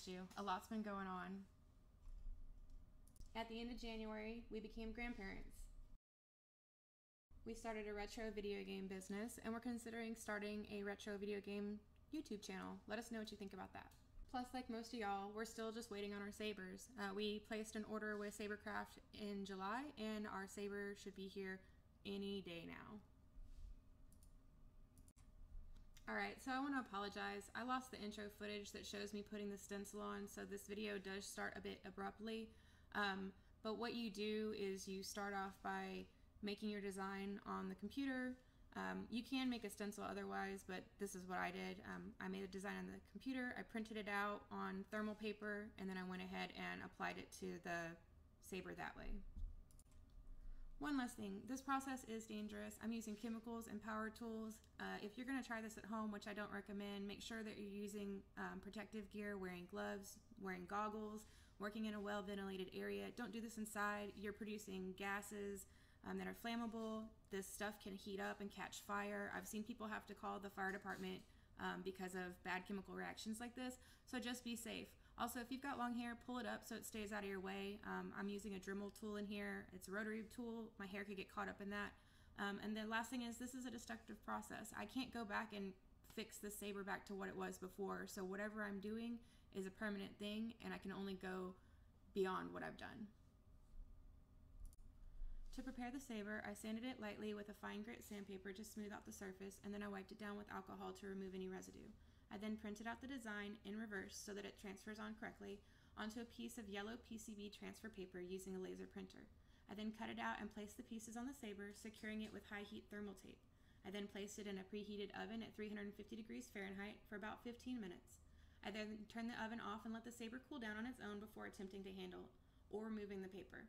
missed you. A lot's been going on. At the end of January, we became grandparents. We started a retro video game business, and we're considering starting a retro video game YouTube channel. Let us know what you think about that. Plus, like most of y'all, we're still just waiting on our Sabers. We placed an order with Sabercraft in July, and our Saber should be here any day now. Alright, so I want to apologize. I lost the intro footage that shows me putting the stencil on, so this video does start a bit abruptly. But what you do is you start off by making your design on the computer. You can make a stencil otherwise, but this is what I did. I made a design on the computer, I printed it out on thermal paper, and then I went ahead and applied it to the Saber that way. One last thing, this process is dangerous. I'm using chemicals and power tools. If you're going to try this at home, which I don't recommend, make sure that you're using protective gear, wearing gloves, wearing goggles, working in a well-ventilated area. Don't do this inside. You're producing gases that are flammable. This stuff can heat up and catch fire. I've seen people have to call the fire department because of bad chemical reactions like this, so just be safe. Also, if you've got long hair, pull it up so it stays out of your way. I'm using a Dremel tool in here. It's a rotary tool. My hair could get caught up in that. And the last thing is, this is a destructive process. I can't go back and fix the Saber back to what it was before, so whatever I'm doing is a permanent thing, and I can only go beyond what I've done. To prepare the Saber, I sanded it lightly with a fine grit sandpaper to smooth out the surface, and then I wiped it down with alcohol to remove any residue. I then printed out the design in reverse so that it transfers on correctly onto a piece of yellow PCB transfer paper using a laser printer. I then cut it out and placed the pieces on the Saber, securing it with high heat thermal tape. I then placed it in a preheated oven at 350 degrees Fahrenheit for about 15 minutes. I then turned the oven off and let the Saber cool down on its own before attempting to handle or removing the paper.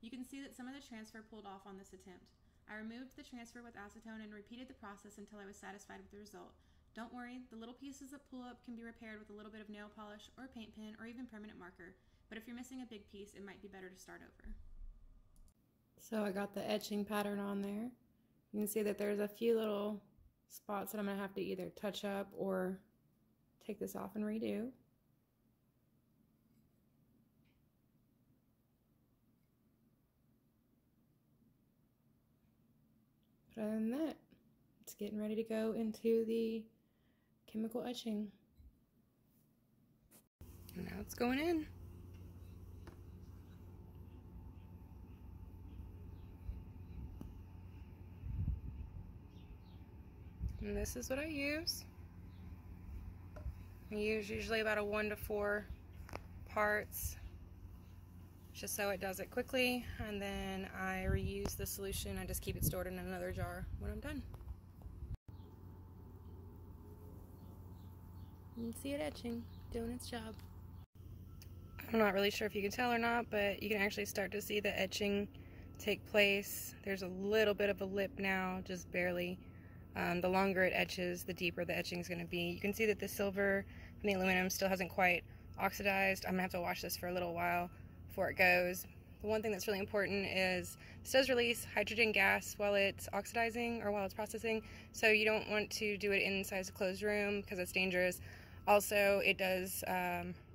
You can see that some of the transfer pulled off on this attempt. I removed the transfer with acetone and repeated the process until I was satisfied with the result. Don't worry, the little pieces that pull up can be repaired with a little bit of nail polish or paint pen or even permanent marker, but if you're missing a big piece, it might be better to start over. So I got the etching pattern on there. You can see that there's a few little spots that I'm going to have to either touch up or take this off and redo. But other than that, it's getting ready to go into the chemical etching. And now it's going in. And this is what I use. I use usually about a 1 to 4 parts, just so it does it quickly, and then I reuse the solution. I just keep it stored in another jar when I'm done. You can see it etching, doing its job. I'm not really sure if you can tell or not, but you can actually start to see the etching take place. There's a little bit of a lip now, just barely. The longer it etches, the deeper the etching is going to be. You can see that the silver and the aluminum still hasn't quite oxidized. I'm going to have to watch this for a little while before it goes. The one thing that's really important is this does release hydrogen gas while it's oxidizing or while it's processing, so you don't want to do it inside a closed room because it's dangerous. Also, it does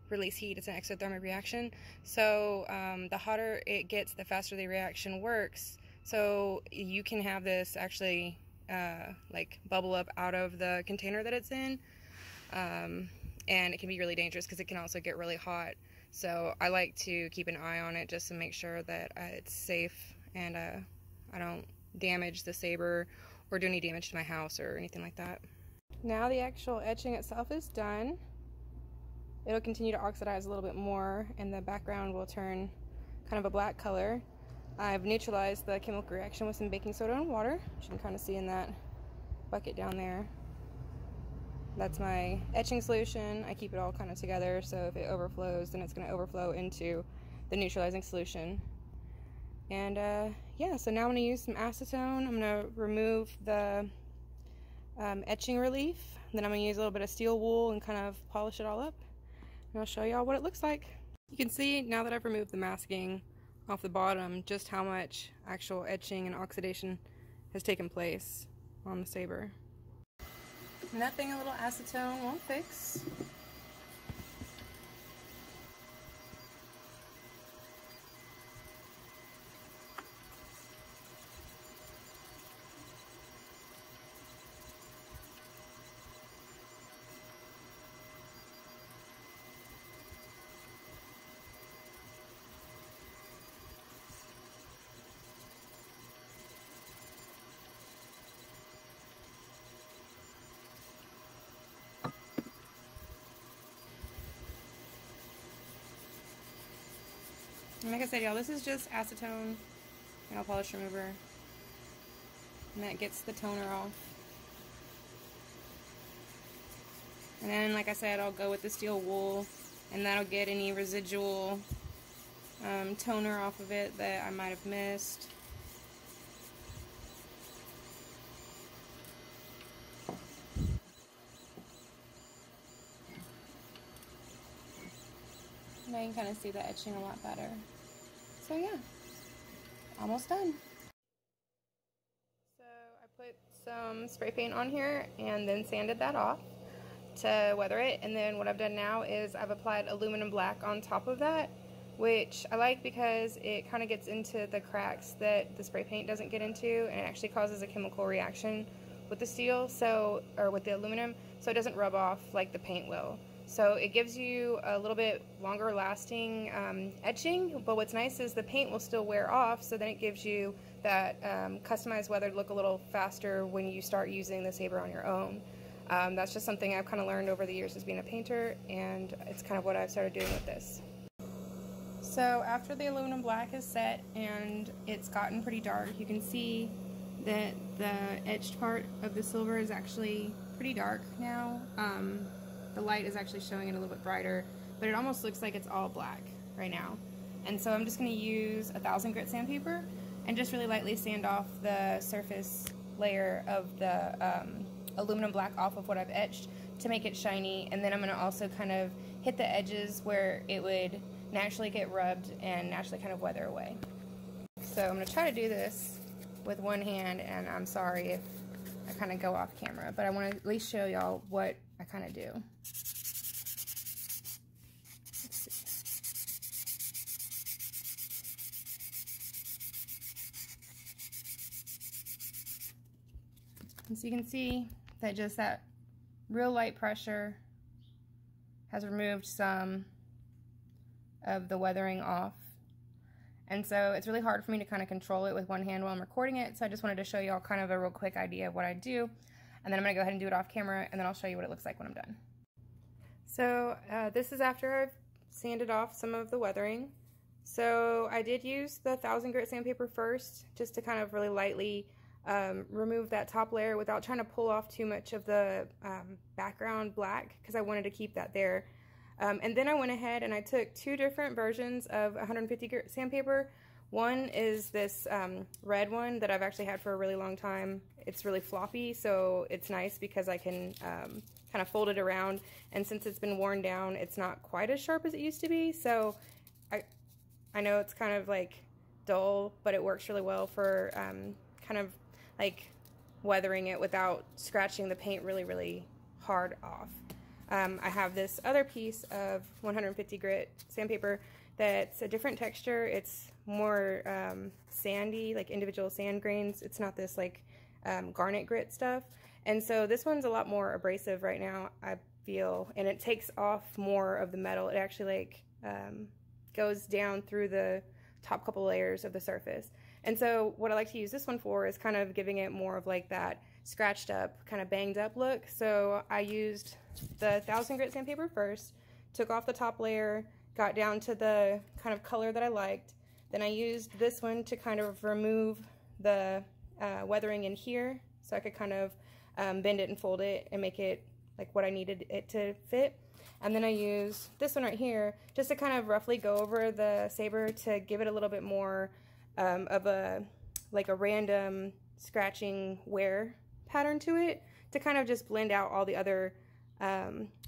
release heat. It's an exothermic reaction, so the hotter it gets, the faster the reaction works. So you can have this actually like bubble up out of the container that it's in, and it can be really dangerous because it can also get really hot. So I like to keep an eye on it just to make sure that it's safe and I don't damage the Saber or do any damage to my house or anything like that. Now the actual etching itself is done. It'll continue to oxidize a little bit more and the background will turn kind of a black color. I've neutralized the chemical reaction with some baking soda and water, which you can kind of see in that bucket down there. That's my etching solution. I keep it all kind of together, so if it overflows, then it's going to overflow into the neutralizing solution. And yeah, so now I'm going to use some acetone. I'm going to remove the etching relief. Then I'm going to use a little bit of steel wool and kind of polish it all up. And I'll show y'all what it looks like. You can see now that I've removed the masking off the bottom just how much actual etching and oxidation has taken place on the Saber. Nothing a little acetone won't fix. And like I said, y'all, this is just acetone nail polish remover, and that gets the toner off. And then, like I said, I'll go with the steel wool, and that'll get any residual toner off of it that I might have missed. Now you can kind of see the etching a lot better. So yeah, almost done. So I put some spray paint on here and then sanded that off to weather it. And then what I've done now is I've applied aluminum black on top of that, which I like because it kind of gets into the cracks that the spray paint doesn't get into, and it actually causes a chemical reaction with the steel, or with the aluminum, so it doesn't rub off like the paint will. So it gives you a little bit longer lasting etching, but what's nice is the paint will still wear off, so then it gives you that customized weathered look a little faster when you start using the Saber on your own. That's just something I've kind of learned over the years as being a painter, and it's kind of what I've started doing with this. So after the aluminum black is set and it's gotten pretty dark, you can see that the etched part of the silver is actually pretty dark now. The light is actually showing it a little bit brighter, but it almost looks like it's all black right now. And so I'm just going to use 1000 grit sandpaper and just really lightly sand off the surface layer of the aluminum black off of what I've etched to make it shiny. And then I'm going to also kind of hit the edges where it would naturally get rubbed and naturally kind of weather away. So I'm going to try to do this with one hand, and I'm sorry if I kind of go off camera, but I want to at least show y'all what I kind of do. Let's see. And so you can see that just that real light pressure has removed some of the weathering off. And so it's really hard for me to kind of control it with one hand while I'm recording it, so I just wanted to show you all kind of a real quick idea of what I do, and then I'm going to go ahead and do it off camera, and then I'll show you what it looks like when I'm done. So this is after I've sanded off some of the weathering. So I did use the 1000 grit sandpaper first, just to kind of really lightly remove that top layer without trying to pull off too much of the background black, because I wanted to keep that there. And then I went ahead and I took two different versions of 150 grit sandpaper. One is this red one that I've actually had for a really long time. It's really floppy, so it's nice because I can kind of fold it around, and since it's been worn down, it's not quite as sharp as it used to be. So I know it's kind of like dull, but it works really well for kind of like weathering it without scratching the paint really, really hard off. I have this other piece of 150 grit sandpaper that's a different texture. It's more sandy, like individual sand grains. It's not this like garnet grit stuff. And so this one's a lot more abrasive right now, I feel, and it takes off more of the metal. It actually like goes down through the top couple layers of the surface. And so what I like to use this one for is kind of giving it more of like that scratched up, kind of banged up look. So I used the 1000 grit sandpaper first, took off the top layer, got down to the kind of color that I liked. Then I used this one to kind of remove the weathering in here, so I could kind of bend it and fold it and make it like what I needed it to fit. And then I used this one right here just to kind of roughly go over the Saber to give it a little bit more of a like a random scratching wear pattern to it, to kind of just blend out all the other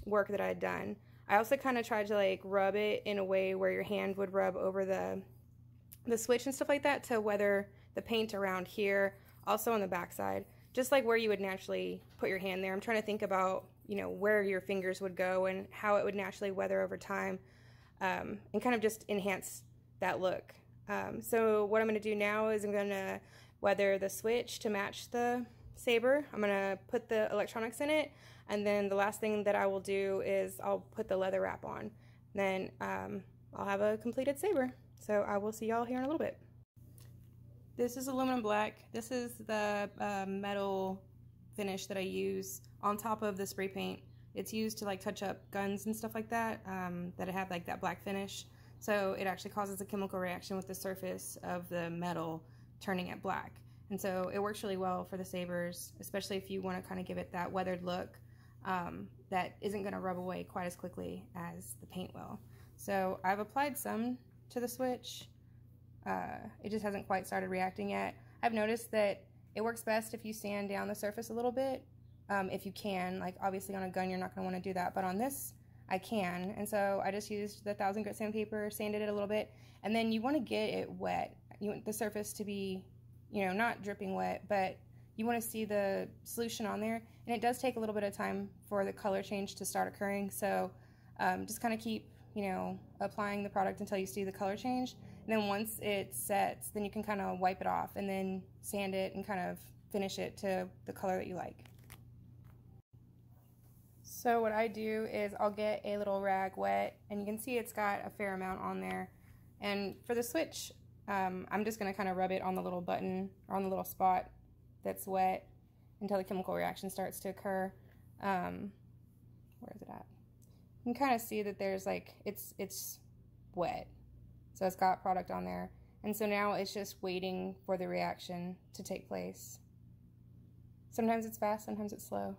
work that I had done. I also kind of tried to like rub it in a way where your hand would rub over the switch and stuff like that to weather the paint around here, also on the back side, just like where you would naturally put your hand there. I'm trying to think about, you know, where your fingers would go and how it would naturally weather over time, and kind of just enhance that look. So what I'm going to do now is I'm going to weather the switch to match the Saber. I'm going to put the electronics in it, and then the last thing that I will do is I'll put the leather wrap on. Then I'll have a completed Saber. So I will see y'all here in a little bit. This is aluminum black. This is the metal finish that I use on top of the spray paint. It's used to like touch up guns and stuff like that, that have like that black finish. So it actually causes a chemical reaction with the surface of the metal turning it black. And so it works really well for the sabers, especially if you want to kind of give it that weathered look that isn't going to rub away quite as quickly as the paint will. So I've applied some to the switch. It just hasn't quite started reacting yet. I've noticed that it works best if you sand down the surface a little bit, if you can. Like obviously on a gun you're not going to want to do that, but on this I can. And so I just used the 1000 grit sandpaper, sanded it a little bit, and then you want to get it wet. You want the surface to be, you know, not dripping wet, but you want to see the solution on there. And it does take a little bit of time for the color change to start occurring. So just kind of keep, you know, applying the product until you see the color change. And then once it sets, then you can kind of wipe it off and then sand it and kind of finish it to the color that you like. So what I do is I'll get a little rag wet, and you can see it's got a fair amount on there. And for the switch, I'm just going to kind of rub it on the little button or on the little spot that's wet until the chemical reaction starts to occur. Where is it at? You can kind of see that there's like, it's wet. So it's got product on there. And so now it's just waiting for the reaction to take place. Sometimes it's fast, sometimes it's slow.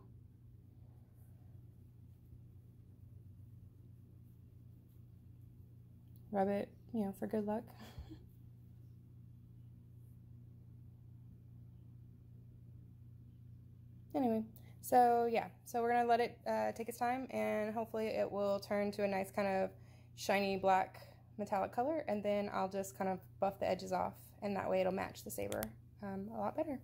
Rub it, you know, for good luck. Anyway, so yeah, so we're gonna let it take its time, and hopefully it will turn to a nice kind of shiny black metallic color, and then I'll just kind of buff the edges off, and that way it'll match the Saber a lot better.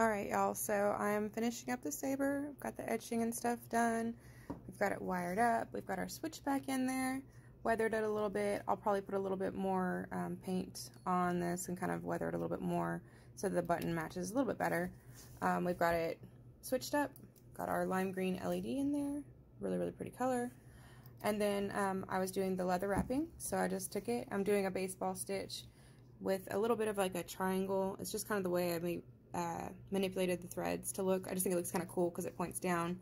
Alright y'all, so I'm finishing up the Saber. I've got the etching and stuff done. We've got it wired up. We've got our switch back in there. Weathered it a little bit. I'll probably put a little bit more paint on this and kind of weather it a little bit more so the button matches a little bit better. We've got it switched up. Got our lime green LED in there. Really, really pretty color. And then I was doing the leather wrapping, so I just took it. I'm doing a baseball stitch with a little bit of like a triangle. It's just kind of the way I manipulated the threads to look. I just think it looks kind of cool because it points down,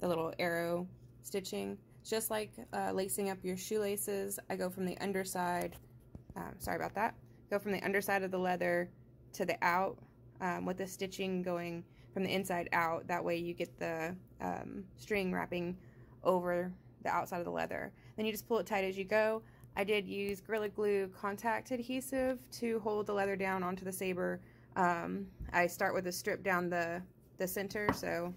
the little arrow stitching. Just like lacing up your shoelaces, I go from the underside, sorry about that, go from the underside of the leather to the out, with the stitching going from the inside out. That way you get the string wrapping over the outside of the leather. Then you just pull it tight as you go. I did use Gorilla Glue contact adhesive to hold the leather down onto the Saber. I start with a strip down the center, so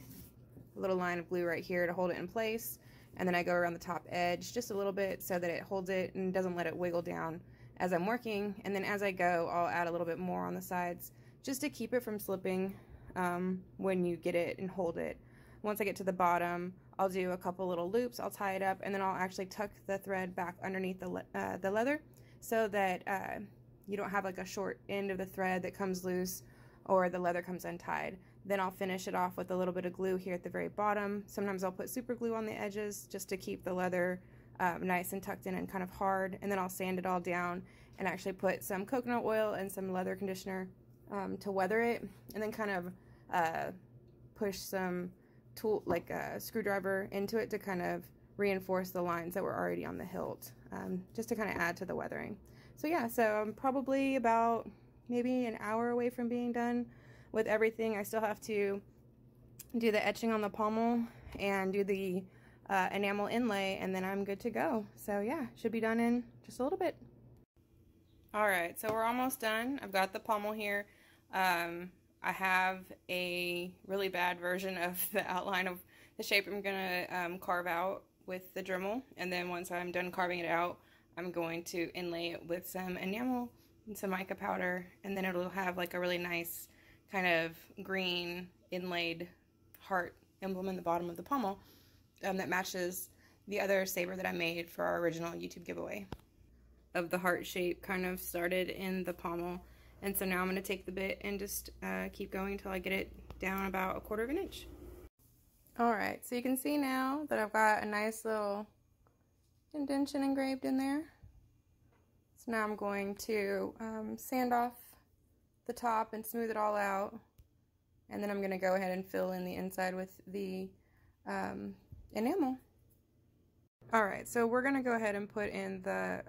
a little line of glue right here to hold it in place. And then I go around the top edge just a little bit so that it holds it and doesn't let it wiggle down as I'm working. And then as I go, I'll add a little bit more on the sides just to keep it from slipping when you get it and hold it. Once I get to the bottom, I'll do a couple little loops, I'll tie it up, and then I'll actually tuck the thread back underneath the leather so that you don't have like a short end of the thread that comes loose or the leather comes untied. Then I'll finish it off with a little bit of glue here at the very bottom. Sometimes I'll put super glue on the edges just to keep the leather nice and tucked in and kind of hard. And then I'll sand it all down and actually put some coconut oil and some leather conditioner to weather it. And then kind of push some tool, like a screwdriver, into it to kind of reinforce the lines that were already on the hilt, just to kind of add to the weathering. So yeah, so I'm probably about maybe an hour away from being done with everything. I still have to do the etching on the pommel and do the enamel inlay, and then I'm good to go. So yeah, should be done in just a little bit. Alright, so we're almost done. I've got the pommel here. I have a really bad version of the outline of the shape I'm gonna carve out with the Dremel, and then once I'm done carving it out, I'm going to inlay it with some enamel and some mica powder, and then it'll have like a really nice kind of green inlaid heart emblem in the bottom of the pommel that matches the other Saber that I made for our original YouTube giveaway. Of the heart shape kind of started in the pommel, and so now I'm going to take the bit and just keep going until I get it down about 1/4 of an inch. Alright, so you can see now that I've got a nice little indentation engraved in there. So now I'm going to sand off the top and smooth it all out, and then I'm going to go ahead and fill in the inside with the enamel. Alright, so we're going to go ahead and put in the,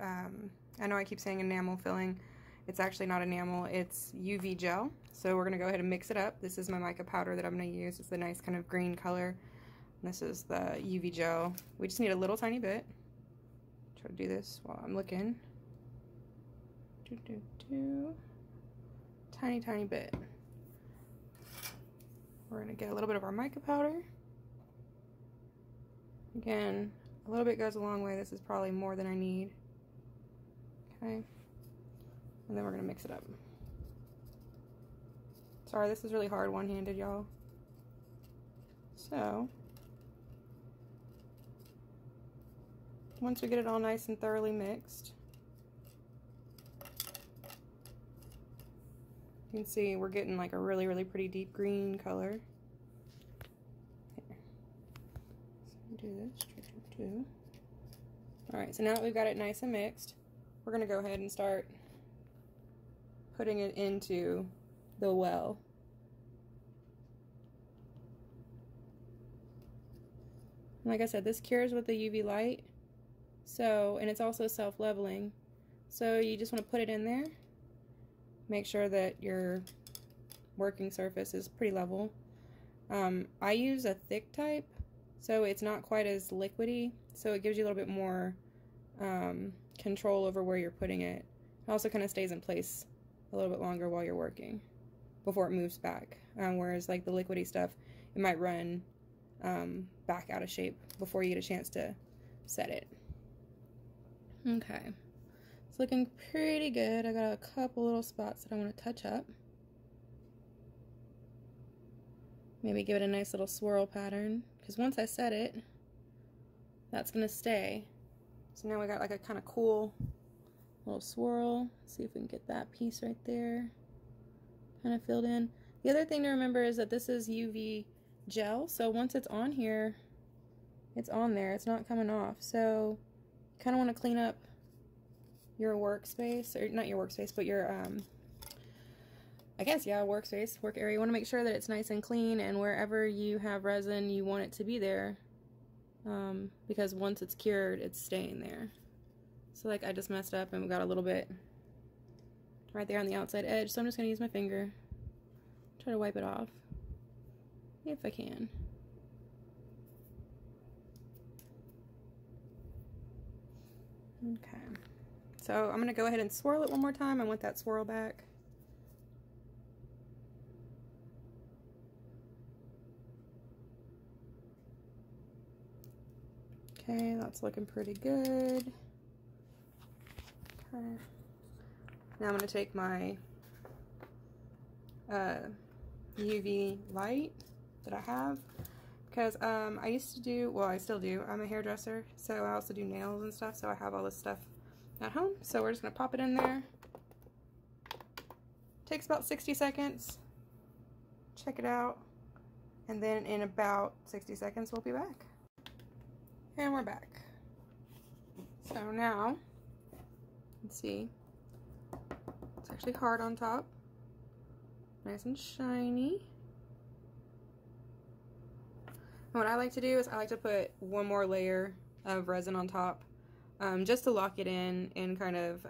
I know I keep saying enamel filling. It's actually not enamel, it's UV gel. So we're going to go ahead and mix it up. This is my mica powder that I'm going to use. It's a nice kind of green color. And this is the UV gel. We just need a little tiny bit. Try to do this while I'm looking. Tiny, tiny bit. We're going to get a little bit of our mica powder. Again, a little bit goes a long way. This is probably more than I need. Okay. And then we're going to mix it up. Sorry, this is really hard one-handed, y'all. So, once we get it all nice and thoroughly mixed, you can see we're getting like a really, really pretty deep green color. Here. So do this. Alright, so now that we've got it nice and mixed, we're going to go ahead and start putting it into the well. Like I said, this cures with the UV light, so, and it's also self-leveling. So you just want to put it in there. Make sure that your working surface is pretty level. I use a thick type, so it's not quite as liquidy, so it gives you a little bit more control over where you're putting it. It also kind of stays in place a little bit longer while you're working before it moves back. Whereas like the liquidy stuff, it might run back out of shape before you get a chance to set it. Okay, it's looking pretty good. I got a couple little spots that I want to touch up. Maybe give it a nice little swirl pattern, because once I set it, that's going to stay. So now we got like a kind of cool little swirl. Let's see if we can get that piece right there kind of filled in. The other thing to remember is that this is UV gel, so once it's on here, it's on there. It's not coming off. So you kind of want to clean up your workspace, or not your workspace, but your I guess, yeah, workspace, work area. You want to make sure that it's nice and clean, and wherever you have resin, you want it to be there, because once it's cured, it's staying there. So like I just messed up and we got a little bit right there on the outside edge, so I'm just going to use my finger, try to wipe it off, if I can. Okay, so I'm going to go ahead and swirl it one more time. I want that swirl back. Okay, that's looking pretty good. Okay. Now I'm going to take my UV light that I have, because I used to do, well, I still do, I'm a hairdresser, so I also do nails and stuff, so I have all this stuff at home. So we're just going to pop it in there. Takes about 60 seconds. Check it out. And then in about 60 seconds we'll be back. And we're back. So now, let's see. It's actually hard on top. Nice and shiny. And what I like to do is I like to put one more layer of resin on top, just to lock it in and kind of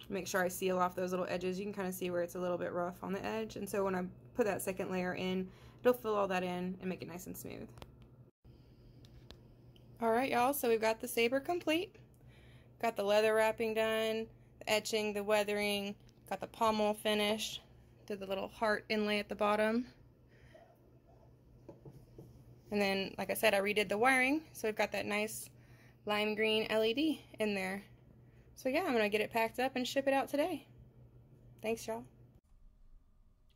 make sure I seal off those little edges. You can kind of see where it's a little bit rough on the edge, and so when I put that second layer in, it'll fill all that in and make it nice and smooth. Alright y'all, so we've got the Saber complete. Got the leather wrapping done, the etching, the weathering, got the pommel finished, did the little heart inlay at the bottom. And then, like I said, I redid the wiring, so we've got that nice lime green LED in there. So yeah, I'm going to get it packed up and ship it out today. Thanks y'all.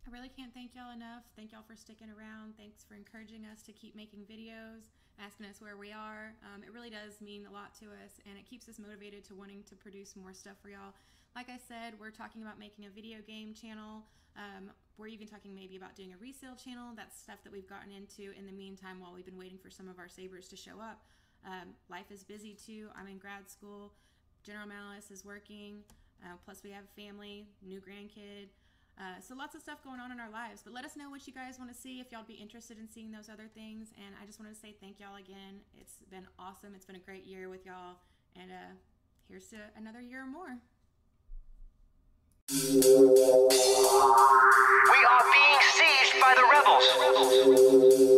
I really can't thank y'all enough. Thank y'all for sticking around. Thanks for encouraging us to keep making videos, asking us where we are. It really does mean a lot to us, and it keeps us motivated to wanting to produce more stuff for y'all. Like I said, we're talking about making a video game channel. We're even talking maybe about doing a resale channel. That's stuff that we've gotten into in the meantime while we've been waiting for some of our Sabers to show up. Life is busy too. I'm in grad school. General Malice is working. Plus we have a family, new grandkid. So lots of stuff going on in our lives, but let us know what you guys want to see, if y'all be interested in seeing those other things. And I just wanted to say thank y'all again. It's been awesome. It's been a great year with y'all, and here's to another year or more. We are being sieged by the rebels.